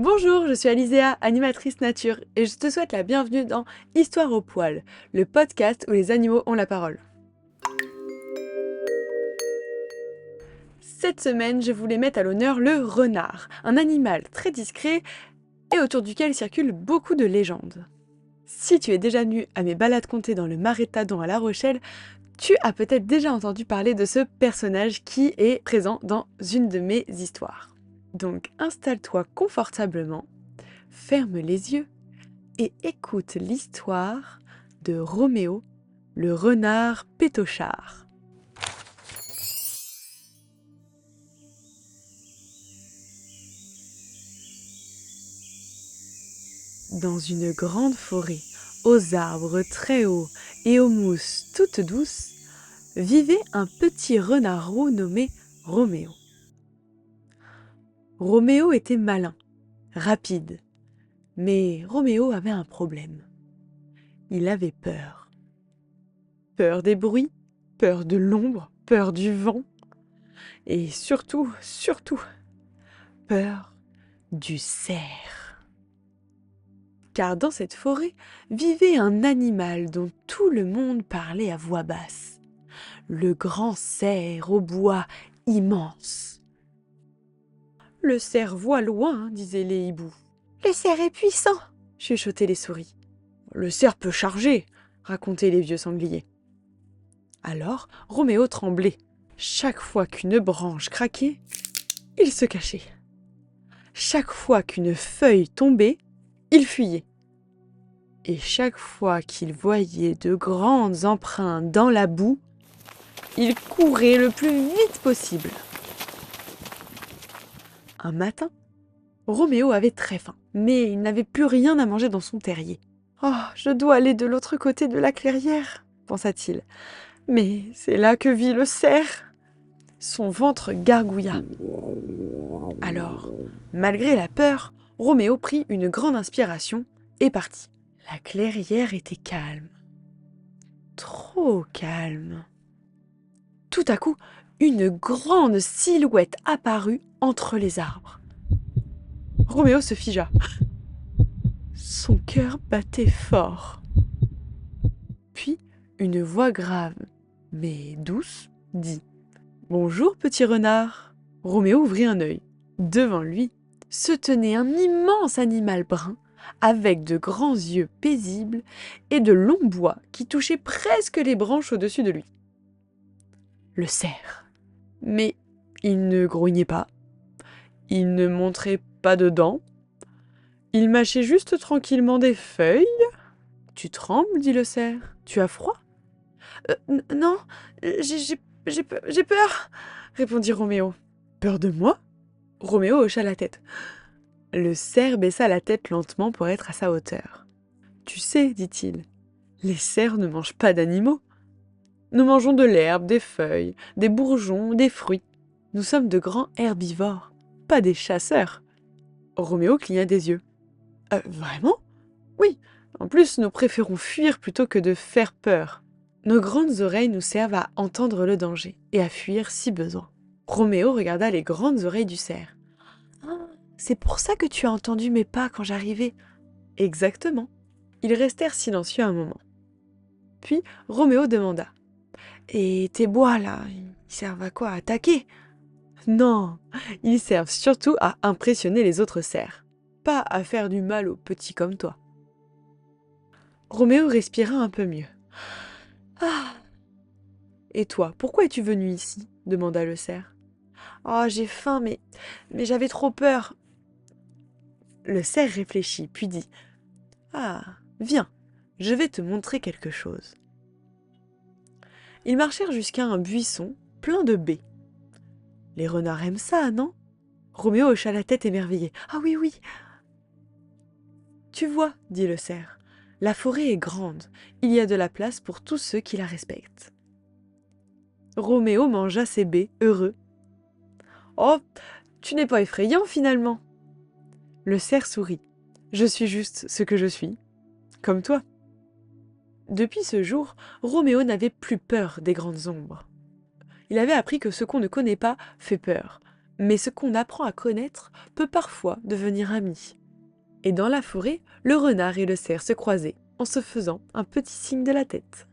Bonjour, je suis Alizéa, animatrice nature, et je te souhaite la bienvenue dans Histoire au poil, le podcast où les animaux ont la parole. Cette semaine, je voulais mettre à l'honneur le renard, un animal très discret et autour duquel circulent beaucoup de légendes. Si tu es déjà venu à mes balades comptées dans le Marais Tadon à La Rochelle, tu as peut-être déjà entendu parler de ce personnage qui est présent dans une de mes histoires. Donc installe-toi confortablement, ferme les yeux et écoute l'histoire de Roméo, le renard pétochard. Dans une grande forêt, aux arbres très hauts et aux mousses toutes douces, vivait un petit renard roux nommé Roméo. Roméo était malin, rapide, mais Roméo avait un problème. Il avait peur. Peur des bruits, peur de l'ombre, peur du vent, et surtout, peur du cerf. Car dans cette forêt vivait un animal dont tout le monde parlait à voix basse. Le grand cerf au bois immense. Le cerf voit loin, disaient les hiboux. Le cerf est puissant, chuchotaient les souris. Le cerf peut charger, racontaient les vieux sangliers. Alors Roméo tremblait. Chaque fois qu'une branche craquait, il se cachait. Chaque fois qu'une feuille tombait, il fuyait. Et chaque fois qu'il voyait de grandes empreintes dans la boue, il courait le plus vite possible. Un matin, Roméo avait très faim, mais il n'avait plus rien à manger dans son terrier. « Oh, je dois aller de l'autre côté de la clairière, » pensa-t-il. « Mais c'est là que vit le cerf !» Son ventre gargouilla. Alors, malgré la peur, Roméo prit une grande inspiration et partit. La clairière était calme. Trop calme. Tout à coup, une grande silhouette apparut entre les arbres. Roméo se figea. Son cœur battait fort. Puis, une voix grave, mais douce, dit « Bonjour, petit renard !» Roméo ouvrit un œil. Devant lui se tenait un immense animal brun, avec de grands yeux paisibles et de longs bois qui touchaient presque les branches au-dessus de lui. Le cerf. Mais il ne grognait pas, il ne montrait pas de dents, il mâchait juste tranquillement des feuilles. « Tu trembles, dit le cerf, tu as froid ?»« Non, j'ai peur, répondit Roméo. « Peur de moi ?» Roméo hocha la tête. Le cerf baissa la tête lentement pour être à sa hauteur. « Tu sais, dit-il, les cerfs ne mangent pas d'animaux. Nous mangeons de l'herbe, des feuilles, des bourgeons, des fruits. Nous sommes de grands herbivores, pas des chasseurs. » Roméo cligna des yeux. « Vraiment ? Oui, en plus nous préférons fuir plutôt que de faire peur. Nos grandes oreilles nous servent à entendre le danger et à fuir si besoin. » Roméo regarda les grandes oreilles du cerf. « Ah, c'est pour ça que tu as entendu mes pas quand j'arrivais. » « Exactement. » Ils restèrent silencieux un moment. Puis Roméo demanda. « Et tes bois, là, ils servent à quoi? À attaquer ?»« Non, ils servent surtout à impressionner les autres cerfs, pas à faire du mal aux petits comme toi. » Roméo respira un peu mieux. « Ah !»« Et toi, pourquoi es-tu venu ici ?» demanda le cerf. « Oh, j'ai faim, mais j'avais trop peur. » Le cerf réfléchit, puis dit « Ah, viens, je vais te montrer quelque chose. » Ils marchèrent jusqu'à un buisson plein de baies. « Les renards aiment ça, non ?» Roméo hocha la tête émerveillé. « Ah oui, oui !»« Tu vois, dit le cerf, la forêt est grande, il y a de la place pour tous ceux qui la respectent. » Roméo mangea ses baies, heureux. « Oh, tu n'es pas effrayant finalement !» Le cerf sourit. « Je suis juste ce que je suis, comme toi. » Depuis ce jour, Roméo n'avait plus peur des grandes ombres. Il avait appris que ce qu'on ne connaît pas fait peur, mais ce qu'on apprend à connaître peut parfois devenir ami. Et dans la forêt, le renard et le cerf se croisaient, en se faisant un petit signe de la tête.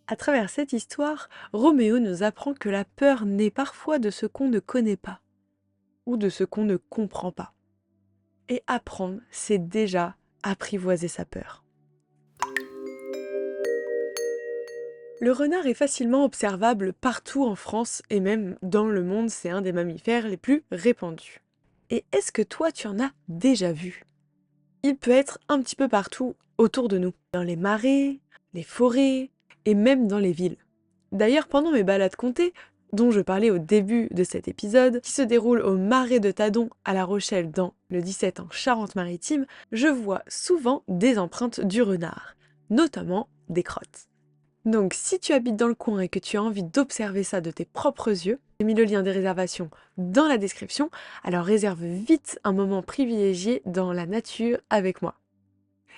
À travers cette histoire, Roméo nous apprend que la peur naît parfois de ce qu'on ne connaît pas, ou de ce qu'on ne comprend pas. Et apprendre, c'est déjà apprivoiser sa peur. Le renard est facilement observable partout en France et même dans le monde, c'est un des mammifères les plus répandus. Et est-ce que toi tu en as déjà vu? Il peut être un petit peu partout autour de nous, dans les marais, les forêts et même dans les villes. D'ailleurs, pendant mes balades comptées, dont je parlais au début de cet épisode, qui se déroule au marais de Tadon à La Rochelle dans le 17 en Charente-Maritime, je vois souvent des empreintes du renard, notamment des crottes. Donc si tu habites dans le coin et que tu as envie d'observer ça de tes propres yeux, j'ai mis le lien des réservations dans la description, alors réserve vite un moment privilégié dans la nature avec moi.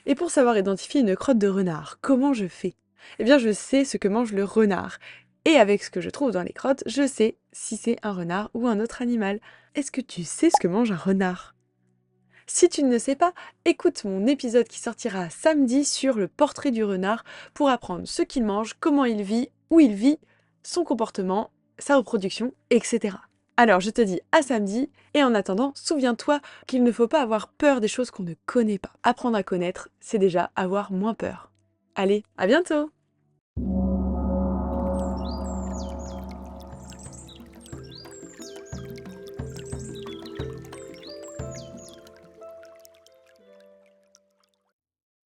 Et pour savoir identifier une crotte de renard, comment je fais? Eh bien je sais ce que mange le renard. Et avec ce que je trouve dans les crottes, je sais si c'est un renard ou un autre animal. Est-ce que tu sais ce que mange un renard? Si tu ne le sais pas, écoute mon épisode qui sortira samedi sur le portrait du renard pour apprendre ce qu'il mange, comment il vit, où il vit, son comportement, sa reproduction, etc. Alors je te dis à samedi, et en attendant, souviens-toi qu'il ne faut pas avoir peur des choses qu'on ne connaît pas. Apprendre à connaître, c'est déjà avoir moins peur. Allez, à bientôt!